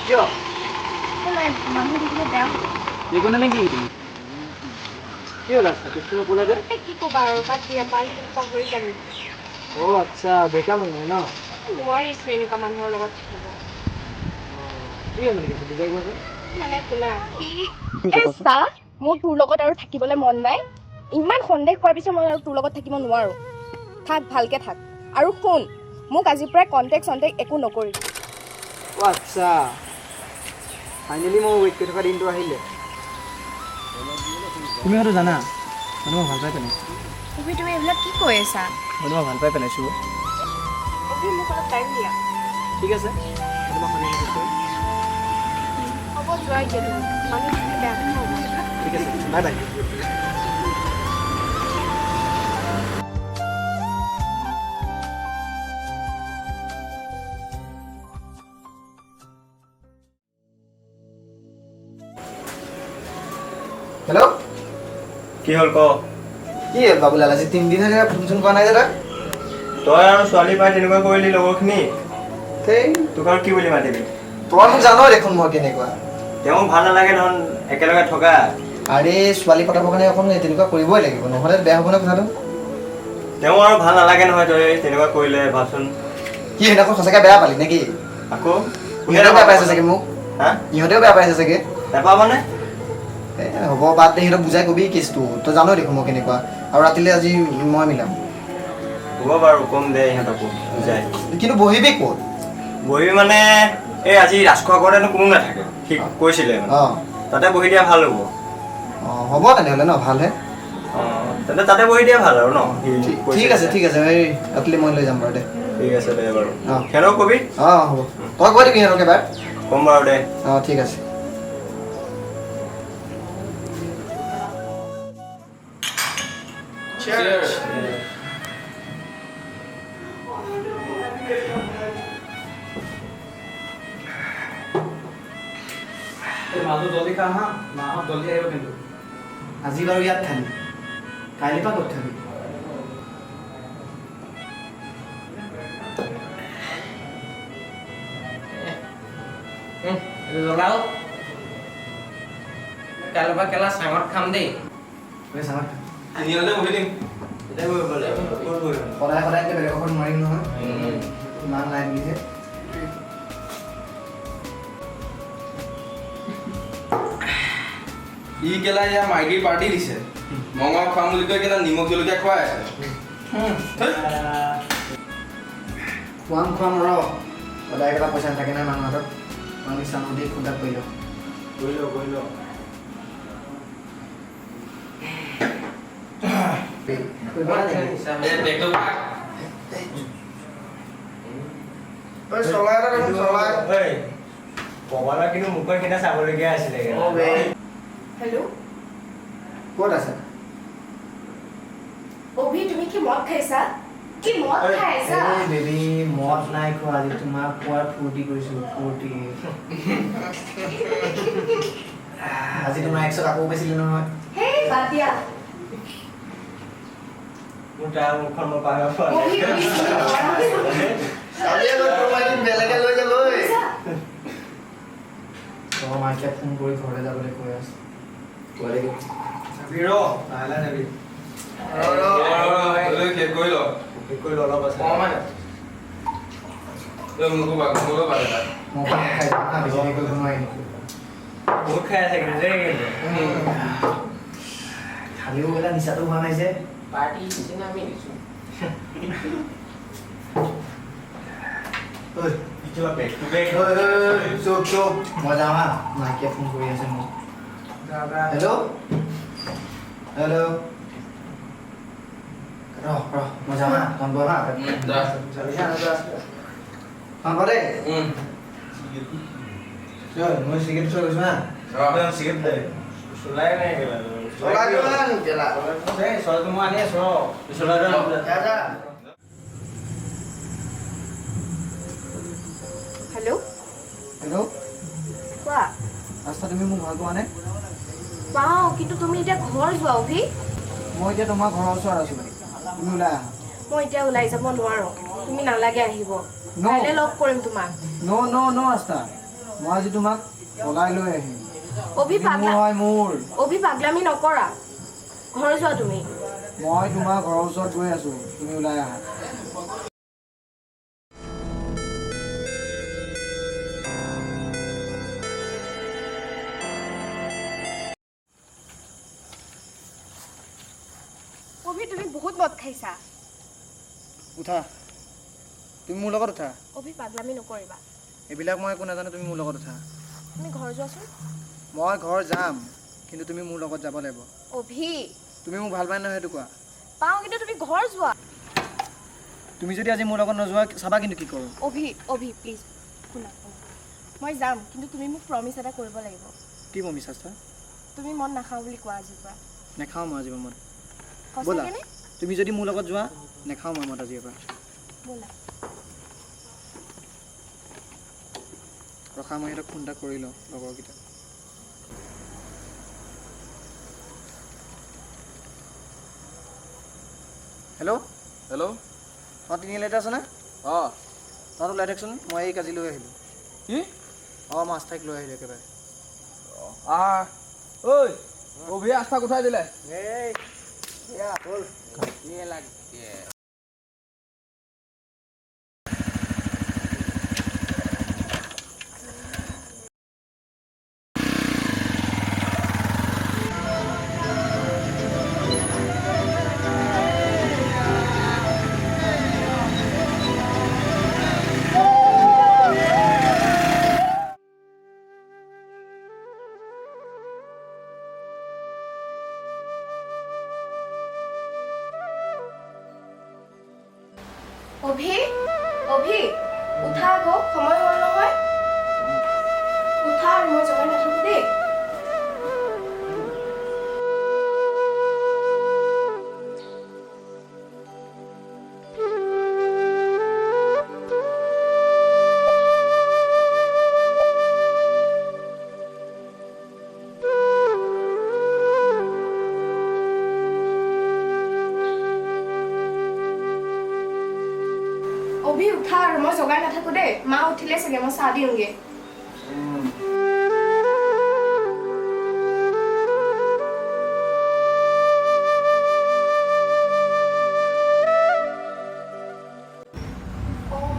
কিয়? নাই মানুহ দেখিলে বেয়া হ'ব। দেখো না নেকি তুমি? কি হ'ল ৰাস্তা কিছু ক'লা যে? কি ক'বা আৰু বাদ দিয়া পাৰি পাহৰি যাবি। অ' আচ্ছা বেকা মানুহ ন? নোৱাৰিছো এনেকুৱা মানুহৰ লগত থাকিব। কি হ'ল নেকি বুজাই কোৱাচোন? মানে শুনা চা মোৰ তোৰ লগত আৰু থাকিবলৈ মন নাই। ইমান সন্দেহ কৰাৰ পিছত মই আৰু তোৰ লগত থাকিব নোৱাৰো। থাক ভালকে থাক আৰু শুন মোক আজিৰ পৰাই কণ্টেক্ট চণ্টেক্ট একো নকৰিবি। অ' আচ্ছা ফাইনেলি মই ৱেইট কৰি থকা দিনটো আহিলে। তুমি হয়তো জানা মই তোমাক ভাল পাই পেলাইছোঁ। তুমি এইবিলাক কি কৈ আছা? মই তোমাক ভাল পাই পেলাইছোঁ। মোক অলপ টাইম দিয়া। ঠিক আছে মই তোমাক মানে মেছেজ কৰিম। হ'ব যোৱা এতিয়া তুমি মানুহ দেখিলে বেয়া কথা হ'ব। ঠিক আছে বাই বাই। হেল্ল' কি হ'ল ক? কি হ'ল বাবুলাল আজি 3 দিন হৈ ফোন চোন কৰা নাই যে তই আৰু ছোৱালী পাই তেনেকুৱা কৰিলি লগৰখিনি সেই তোক আৰু কি বুলি মাতিবি? তই মোক জানই দেখোন মই কেনেকুৱা। তেওঁ ভাল নালাগে নহয় একেলগে থকা। আৰে ছোৱালী পটাবৰ কাৰণে অকণ তেনেকুৱা কৰিবই লাগিব নহ'লে বেয়া হ'ব ন কথাটো। তেওঁ আৰু ভাল নালাগে নহয় তই তেনেকুৱা কৰিলে ভাবচোন। কি সেইদিনাখন সঁচাকৈ বেয়া পালি নেকি? আকৌ ইহঁতেও বেয়া পাইছে চাগে মোক। হা ইহঁতেও বেয়া পাইছে চাগে। নাপাবানে? হ'ব বাদ দে সিহঁতক বুজাই কবি কেছটো তই জানই দেখোন মই কেনেকুৱা আৰু ৰাতিলৈ আজি মই মিলাম। হ'ব বাৰু কম দে ইহঁতকো বুজাই। কিন্তু বহিবি ক'ত? বহিবি মানে এই আজি ৰাজখোৱা ঘৰতেনো কোনো নাথাকে সি কৈছিলে মানে। অঁ তাতে বহি দিয়া ভাল হ'ব। অঁ হ'ব তেনেহ'লে ন ভালহে। অঁ তেন্তে তাতে বহি দিয়া ভাল আৰু ন? ঠিক আছে এই ৰাতিলৈ মই লৈ যাম বাৰু দে। ঠিক আছে দে বাৰু। অঁ সিহঁতক কবি। অঁ হ'ব তই কৈ দিবি সিহঁতক এবাৰ। কম বাৰু দে। অঁ ঠিক আছে। Cheers. মালটো জলদি খা হা মাহঁত জলদি আহিব কিন্তু আজি বাৰু ইয়াত খালি কাইলৈ পৰা ক'ত খাবি? জ্বলাও কাইলৈ পৰা কেলা চাঙত খাম দেই। তিনিআলিতে বহি দিম। সদায় সদায় বেলেগ ঘৰত নোৱাৰিম নহয় ইমান নাই বুলি যে। ই কেলা ইয়াৰ মাইকীৰ পাৰ্টি দিছে মঙহ খাম বুলি কৈ কেলা নিমখ জলকীয়া খুৱাই আছে। খুৱাম ৰ সদায় এটা পইচা নাথাকে নাই মানুহ হাতত আমি চামুদি খুন্দা কৰি লওঁ। কৰি ল। পগলা কিন্তু মুখৰ সেইদিনা চাবলগীয়া আছিলে। হেল্ল' ক'ত আছে? অভি তুমি কি মদ খাইছা? কি মদ খাইছা? বেবী মদ নাই খোৱা আজি তোমাক খোৱাৰ ফূৰ্তি কৰিছোঁ ফূৰ্তি। আজি তোমাৰ 100 আকৌ পাইছিলো নহয়। হেই বাদ দিয়া। মোৰ তাৰ মুখখন মই পাহৰিব পৰা অভি নাই। বেলেগে লৈ যাব মাইকে ফোন কৰি ঘৰলৈ যাবলৈ কৈ আছে। অলপ আছে। বহুত খাই আছে কিন্তু দেই কিন্তু। খালিও এটা নিচাটো হোৱা নাই যে। পাৰ্টি নিচিনা আমি দিছোঁ। চুপ মই যাওঁ হা মাইকে ফোন কৰি আছে মোক। হেল্ল' ৰহ মই যাওঁ হা ফোন কৰ হা ফোন কৰ দেই। মই চিগাৰেট থৈ গৈছোঁ হা। চিগাৰেট দে। চলাই নাই চলাটো মই আনি আছো চলাটো হেল্ল' হেল্ল' কোৱা। ৰাস্তা তুমি মোক ভাল পোৱা নে? পাওঁ কিন্তু তুমি এতিয়া ঘৰ যোৱা অভি। মই এতিয়া তোমাৰ ঘৰৰ ওচৰত আছোঁ তুমি ওলাই আহা। মই এতিয়া ওলাই যাব নোৱাৰো তুমি নালাগে আহিব। No. কাইলৈ লগ কৰিম তোমাক। নো ৰাস্তা মই আজি তোমাক পলাই লৈ আহিম অভি মোৰ পাগলা হয় মোৰ অভি পাগলামি নকৰা ঘৰ যোৱা তুমি মই তোমাৰ ঘৰৰ ওচৰত গৈ আছো তুমি ওলাই আহা অভি তুমি বহুত মদ খাইছা উঠা তুমি মোৰ লগত উঠা অভি পাগলামি নকৰিবা এইবিলাক মই একো নাজানো তুমি মোৰ লগত উঠা তুমি ঘৰ যোৱাচোন মই ঘৰ যাম কিন্তু তুমি মোৰ লগত যাব লাগিব অভি তুমি মোক ভাল পাই নহয় সেইটো কোৱা পাওঁ কিন্তু তুমি ঘৰ যোৱা তুমি যদি আজি মোৰ লগত নোযোৱা চাবা কিন্তু কি কৰোঁ অভি প্লিজ শুনা মই যাম কিন্তু তুমি মোক প্ৰমিছ এটা কৰিব লাগিব কি মই মিছাস্তা তুমি মন নাখাওঁ বুলি কোৱা আজিৰ পৰা নেখাওঁ মই আজিৰ পৰা মদ ব'লা সঁচাকেনে তুমি যদি মোৰ লগত যোৱা নেখাওঁ মই মদ আজিৰ পৰা ব'লা ৰখা মই সিহঁতক ফোন এটা কৰি লওঁ লগৰকেইটা হেল্ল' হেল্ল' অঁ তিনিআলিতে আছেনে অঁ তহঁত ওলাই থাকচোন মই এই কাজি লৈ আহিলোঁ কি অঁ মই আস্থাইক লৈ আহিলোঁ একেবাৰে আহ ঐ অভি আস্থাক উঠাই দিলে এই এয়া হ'ল অভি উঠা আকৌ সময় হ'ল নহয় উঠা আৰু মই জগাই নাথাকো দেই অভি উঠা আৰু মই জগাই নাথাকো দেই মা উঠিলে চাগে মই চাহ দিওঁগে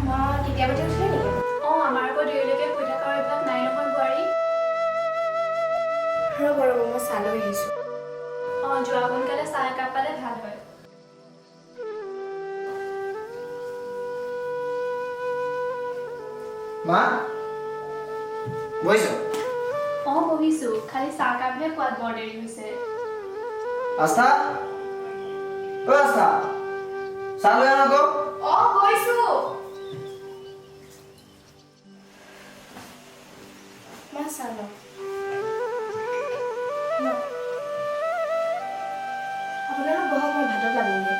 মা কেতিয়াবাতে উঠিলে নেকি আমাৰ আকৌ দেৰিলৈকে শুই থকাৰ অভ্যাস নাই নহয় বোৱাৰী ৰ'ব মই চাহ লৈ আহিছোঁ যোৱা সোনকালে চাহ একাপ পালে ভাল হয় মা বহিছ বহিছো খালি চাহ কাপহে খোৱাত বৰ দেৰি হৈছে আস্থা অ আস্থা চাহ লৈ আন আকৌ গৈছো মা চাহ লওঁ আপোনালোক বহক মই ভাতত লাগোঁগৈ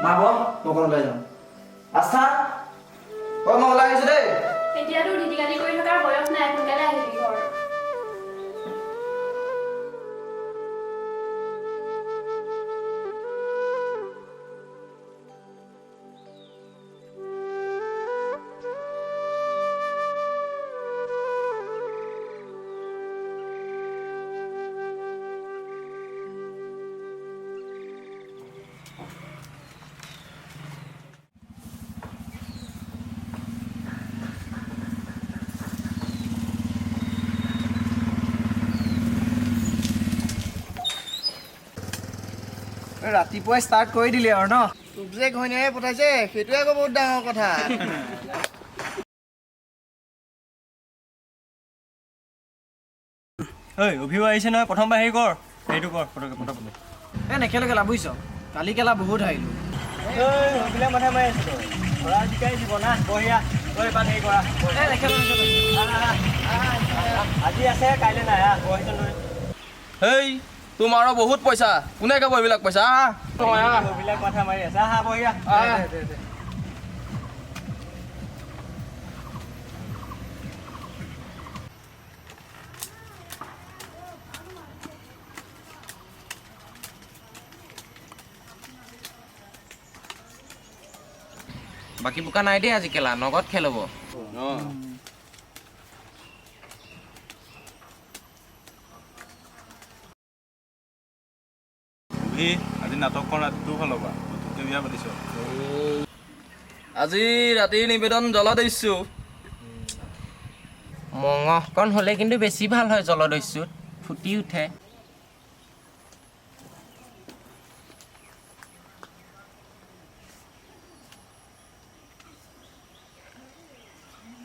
মা বল মই অকণ ওলাই যাওঁ আস্থা অ মই ওলাই আহিছোঁ দেই এতিয়াতো ধিটিকাটি কৰি থকাৰ বয়স নাই সোনকালে আহিবি ঘৰ ৰাতিপুৱাই ষ্টাৰ্ট কৰি দিলি আৰু ন তোক যে ঘৈণীয়ে পঠাইছে সেইটোৱে আকৌ বহুত ডাঙৰ কথা ঐ অভিও আহিছে নহয় প্ৰথমবাৰ হেৰি কৰ সেইটো কৰ পটককৈ এই নেখেলো খেলা বুজিছ কালি খেলা বহুত হাৰিলোঁ অভিলে মাথা মাৰি আছো ঘৰা জিকাই দিব না বঢ়িয়া তই এপাত হেৰি কৰা এই নেখেলো আজি আছে কাইলৈ নাই বহিচোন তই হেই তোমাৰো বহুত পইচা কোনে খাব এইবিলাক পইচা অভিলাক মাথা মাৰি আছে বঢ়িয়া বাকী বোকা নাই দেই আজি কেলা নগদ খেল হ'ব আজি নাটকখন ৰাতিটো ভাল হ'বা বিয়া পাতিছ আজি ৰাতিৰ নিবেদন জলদস্যু মঙহকণ হ'লে কিন্তু বেছি ভাল হয় জলদস্যুত ফুটি উঠে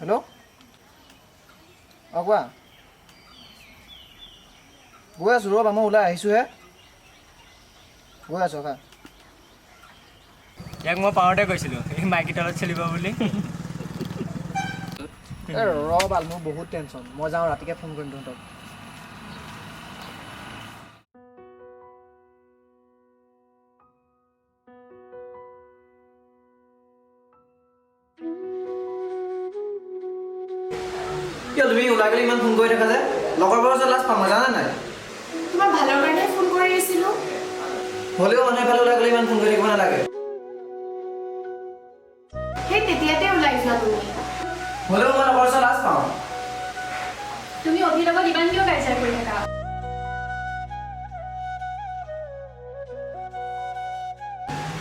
হেল্ল' কোৱা গৈ আছোঁ ৰ'বা মই ওলাই আহিছোঁহে গৈ আছোঁ খা ইয়াক মই পাওঁতে কৈছিলোঁ এই মাইকী তলত চলিব বুলি ৰ'বা মোৰ বহুত টেনশ্যন মই যাওঁ ৰাতিকে ফোন কৰিম তহঁতক কিয় তুমি ওলাই গ'লে ইমান ফোন কৰি থাকা যে লগৰবোৰৰ ওচৰত লাজ পাম জানা নাই তোমাৰ ভালৰ কাৰণে ফোন কৰি আছিলোঁ হ'লেও মানুহে ফালে ওলাই গ'লে ইমান ফোন কৰি থাকিব নালাগে সেই তেতিয়াতে ওলাই যোৱা তুমি হ'লেও মই লগৰ ওচৰত লাজ পাওঁ তুমি অভিৰ লগত ইমান কিয় কাজিয়া কৰি থাকা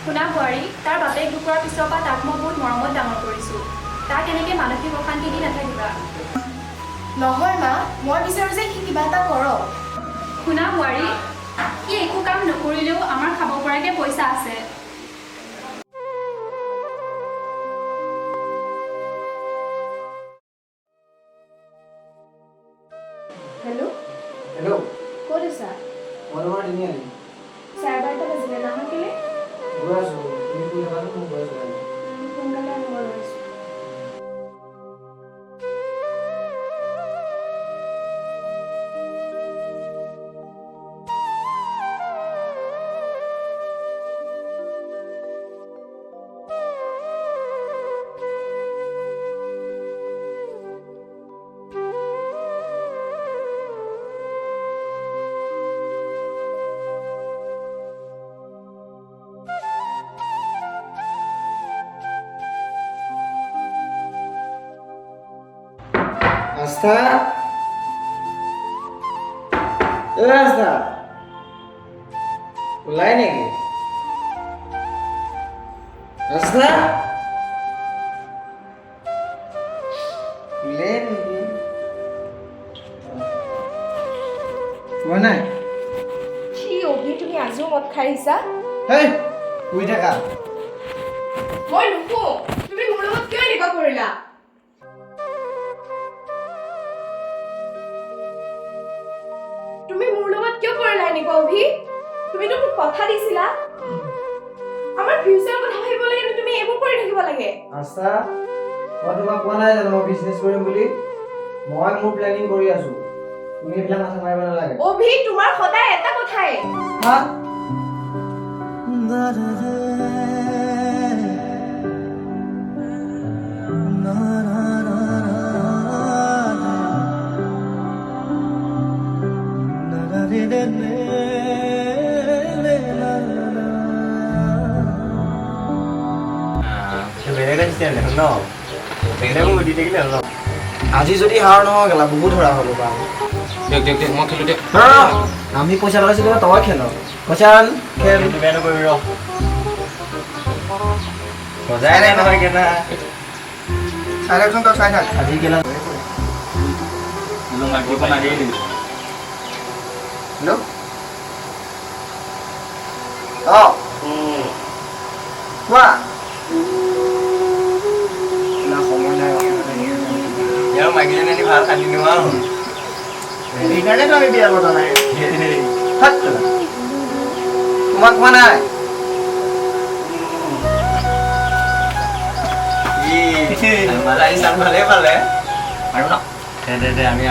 শুনা বোৱাৰী তাৰ বাপেক ঢুকোৱাৰ পিছৰ পৰা তাক মই বহুত মৰমত ডাঙৰ কৰিছোঁ তাক এনেকৈ মানসিক অশান্তি দি নাথাকিবা নহয় মা মই বিচাৰোঁ যে সি কিবা এটা কৰক শুনা বোৱাৰী সি একো কাম নকৰিলেও আমাৰ খাব পৰাকৈ পইচা আছে হেল্ল' হেল্ল' ক'ত আছা মই তোমাৰ তিনিআলি 12:30 বাজিলে নাহা কেলে গৈ আছোঁ তুমি শুই থাকাটো মই গৈ আছোঁ সোনকালে আহিব লৈছোঁ আস্থা আস্থা ওলাই নেকি আস্থা ওলাই নেকি কোৱা নাই সি অভি তুমি আজিও মদ খাই আহিছা হেই শুই থাকা মই নুশু তুমি মোৰ লগত কিয় এনেকুৱা কৰিলা তুমি মোৰ লগত কিয় কৰিলা এনেকুৱা অভি তুমিতো মোক কথা দিছিলা আমাৰ ফিউচাৰৰ কথা ভাবিব লাগে তুমি এইবোৰ কৰি থাকিব লাগে আস্থা মই তোমাক কোৱা নাই জানো মই বিজনেছ কৰিম বুলি মই মোৰ প্লেনিং কৰি আছোঁ তুমি এইবিলাক মাথা মাৰিব নালাগে অভি তোমাৰ সদায় এটা কথাই হা বেলেগ আহিছে দেখোন ন বেলেগ মোক দি থাকিলে হ'ল আজি যদি হাৰ নহয় গেলা বহুত হৰা হ'ব বাৰু দিয়ক দিয়ক দিয়ক মই খেলোঁ দিয়ক আমি পইচা লগাইছিলোঁ তই খেল পইচান খেল বেয়া নকৰিবি ৰ সজাই নাই নহয় কেনা চাই থাকচোন তই চাই থাক আজি গেলা মাইক্ৰফোন আগেই নিবি হেল্ল' অঁ কোৱা সময় নাই ইয়াৰ মাইকীজনী আনি ভাল খালি নোহোৱা হ'ল সেইকাৰণেতো আমি বিয়া পতা নাই তোমাক কোৱা নাই ভালেই পালে আৰু ন দে আমি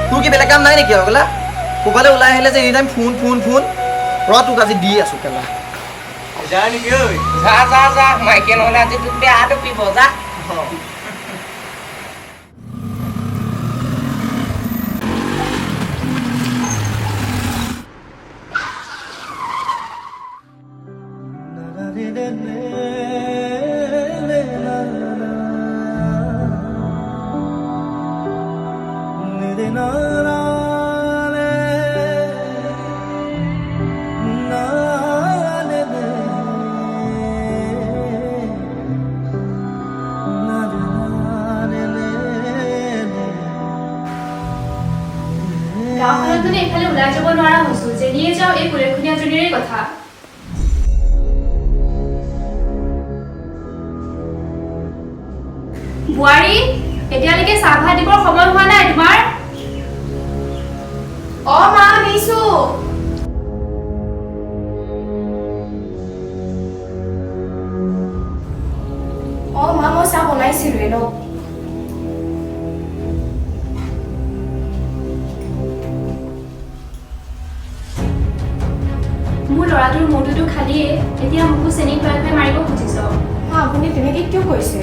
তোৰ কি বেলেগ কাম নাই নেকি আৰু কেলা ক'ৰবালৈ ওলাই আহিলে যে any time phone phone phone ৰ তোক আজি দি আছোঁ কেলা যা নেকি ঐ যা যা যা মাইকে নহ'লে আজি তোক বেয়াটো পিব যা দুয়োজনে এইফালে ওলাই যাব নোৱাৰা হৈছোঁ যেনিয়ে যাওঁ এই কুলেখনীয়াজনীৰে কথা বোৱাৰী এতিয়ালৈকে চাহ ভাত দিবৰ সময় হোৱা নাই তোমাৰ মা আহিছো মা মই চাহ বনাইছিলোৱে ন মোৰ ল'ৰাটোৰ মূৰটোতো খালিয়ে এতিয়া মোকো চেনি খুৱাই খুৱাই মাৰিব খুজিছ আপুনি তেনেকে কিয় কৈছে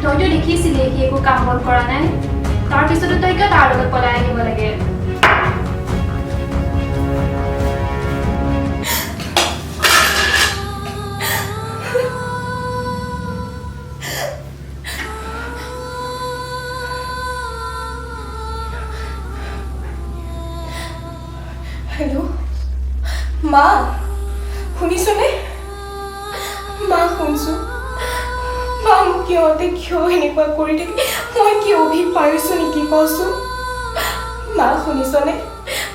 তইতো দেখিছিলি সি একো কাম বন কৰা নাই তাৰপিছতো তই কিয় তাৰ লগত পলাই আহিব লাগে হেল্ল' মা শুনিছনে মা শুনছো মা মোক সিহঁতে কিয় এনেকুৱা কৰি থাকে মই কি অভিক পাৰিছো নেকি কচোন মা শুনিছনে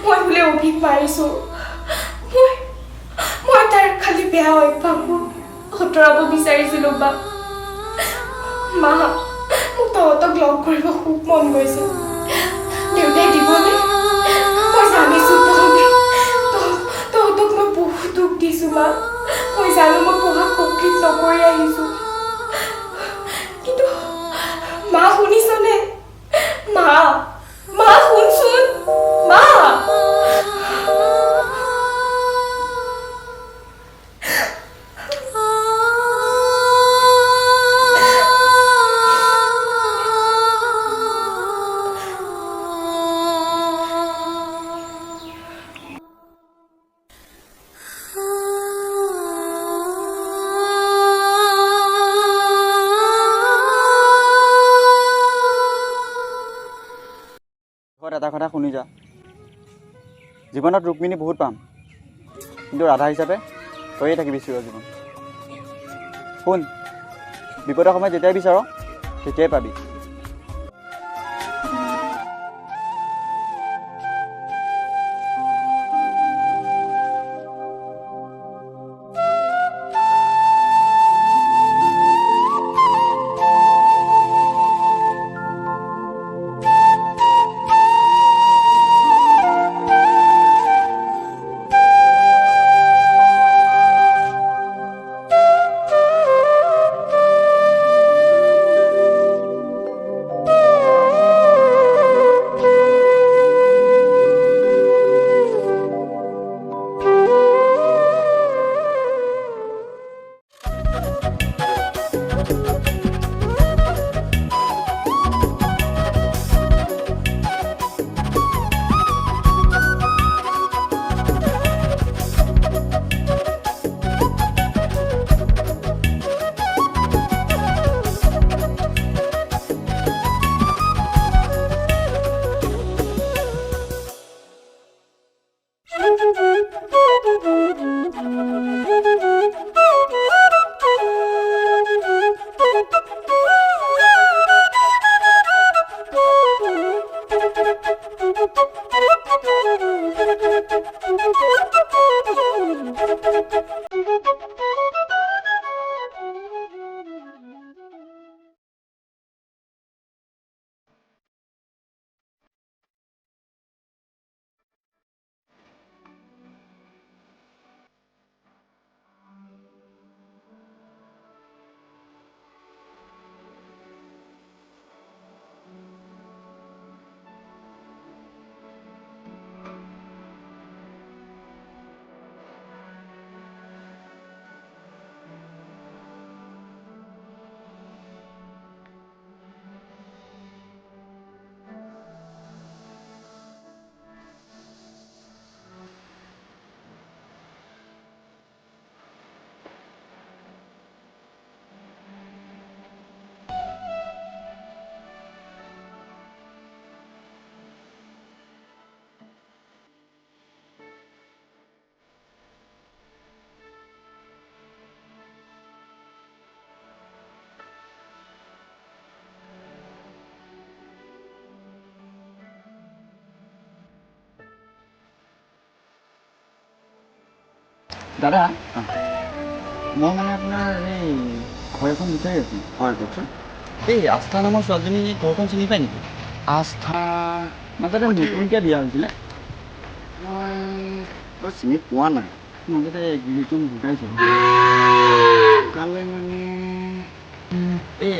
মই বোলে অভিক পাৰিছো মই তাৰ খালি বেয়া অভ্যাসবোৰ আঁতৰাব বিচাৰিছিলো মা মোক তহঁতক লগ কৰিব খুব মন গৈছে দেউতাই দিবনে মই জানিছো তহঁতক মই বহুত দুখ দিছো মা মই জানো মই পঢ়া কমপ্লিট নকৰি আহিছো কিন্তু মা শুনিছনে মা শুনচোন মা এটা কথা শুনি যা জীৱনত ৰুক্মিণী বহুত পাম কিন্তু ৰাধা হিচাপে তইয়ে থাকিবি চিৰ জীৱন শুন বিপদৰ সময়ত যেতিয়াই বিচাৰ তেতিয়াই পাবি দাদা মই মানে আপোনাৰ এই ঘৰ এখন বিচাৰি আছোঁ। হয় কওকচোন। এই আস্থা নামৰ ছোৱালীজনী ঘৰখন চিনি পায় নেকি? আস্থা মাজতে নতুনকৈ বিয়া হৈছিলে। মই চিনি পোৱা নাই। মাজতে গিৰিজন ঢুকাইছে। ঢুকালে মানে এই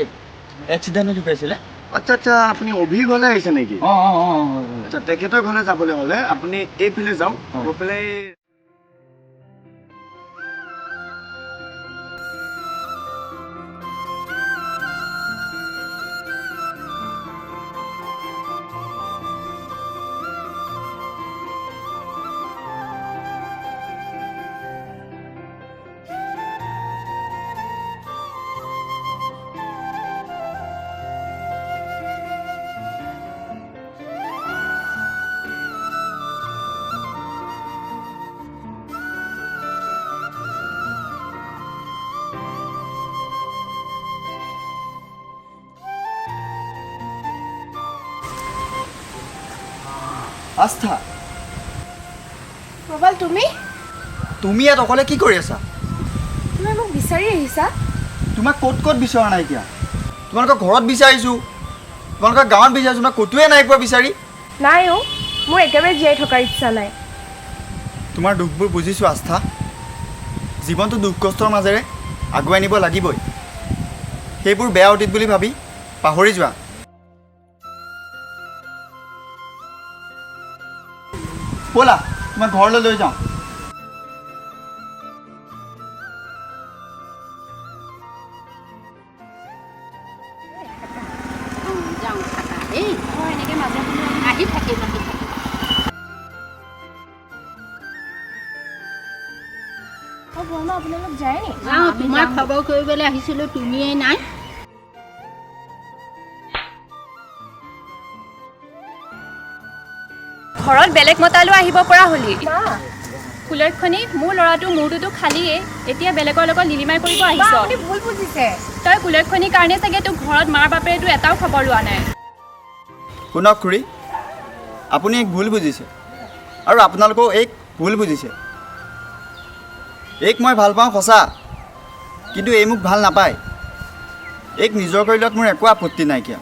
এক্সিডেণ্টত ঢুকাইছিলে। আচ্ছা আচ্ছা, আপুনি অভিঘৰলৈ আহিছে নেকি? অঁ অঁ অঁ আচ্ছা, তেখেতৰ ঘৰলৈ যাবলৈ হ'লে আপুনি এইফালে যাওক, গৈ পেলাই আস্থা, প্ৰবাল তুমি তুমি ইয়াত অকলে কি কৰি আছা? তুমি মোক বিচাৰি আহিছা? তোমাক ক'ত ক'ত বিচৰা নাই এতিয়া? তোমালোকৰ ঘৰত বিচাৰিছোঁ, তোমালোকৰ গাঁৱত বিচাৰিছোঁ, তোমাক ক'তোৱে নাই পোৱা বিচাৰি। নাই অ', মোৰ একেবাৰে জীয়াই থকাৰ ইচ্ছা নাই। তোমাৰ দুখবোৰ বুজিছোঁ আস্থা। জীৱনটো দুখ কষ্টৰ মাজেৰে আগুৱাই নিব লাগিবই। সেইবোৰ বেয়া অতীত বুলি ভাবি পাহৰি যোৱা। ব'লা তোমাক ঘৰলৈ লৈ যাওঁ। আপোনালোক যায় নি? তোমাৰ খবৰ কৰিবলৈ আহিছিলোঁ, তুমিয়েই নাই। ঘৰত বেলেগ মতালৈ আহিব পৰা হ'লি। মা, কুলক্ষণী, মোৰ ল'ৰাটো মূৰটোতো খালিয়ে, এতিয়া বেলেগৰ লগত লিলিমাই কৰিব মা, আহিছ। আপুনি ভুল বুজিছে। তই কুলক্ষণীৰ কাৰণে চাগে তোক ঘৰত মাৰ বাপেৰেতো এটাও খবৰ লোৱা নাই। শুনক খুৰী, আপুনি এক ভুল বুজিছে আৰু আপোনালোকেও এক ভুল বুজিছে। এইক মই ভাল পাওঁ সঁচা, কিন্তু এই মোক ভাল নাপায়। এইক নিজৰ কৰি লোৱাত মোৰ একো আপত্তি নাইকিয়া।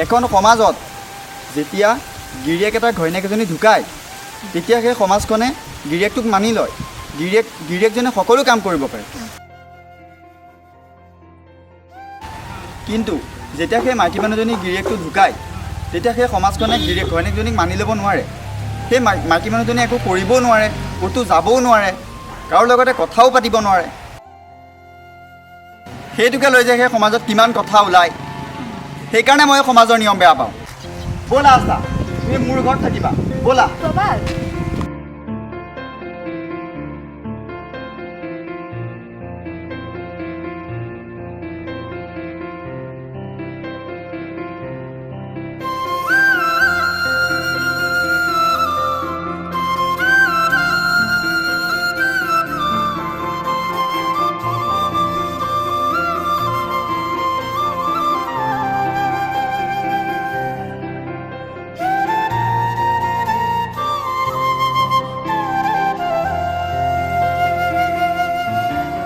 এখন সমাজত যেতিয়া গিৰিয়েক এটা ঘৈণীয়েক এজনী ঢুকায়, তেতিয়া সেই সমাজখনে গিৰিয়েকটোক মানি লয়। গিৰিয়েকজনে সকলো কাম কৰিব পাৰে। কিন্তু যেতিয়া সেই মাইকী মানুহজনী গিৰিয়েকটো ঢুকায়, তেতিয়া সেই সমাজখনে ঘৈণীয়েকজনীক মানি ল'ব নোৱাৰে। সেই মাইকী মানুহজনী একো কৰিবও নোৱাৰে, ক'তো যাবও নোৱাৰে, কাৰো লগতে কথাও পাতিব নোৱাৰে। সেইটোকে লৈ যায় সেই সমাজত কিমান কথা ওলায়। সেইকাৰণে মই সমাজৰ নিয়ম বেয়া পাওঁ। ব'লা আস্থা, তুমি মোৰ ঘৰত থাকিবা, ব'লা। প্ৰবাল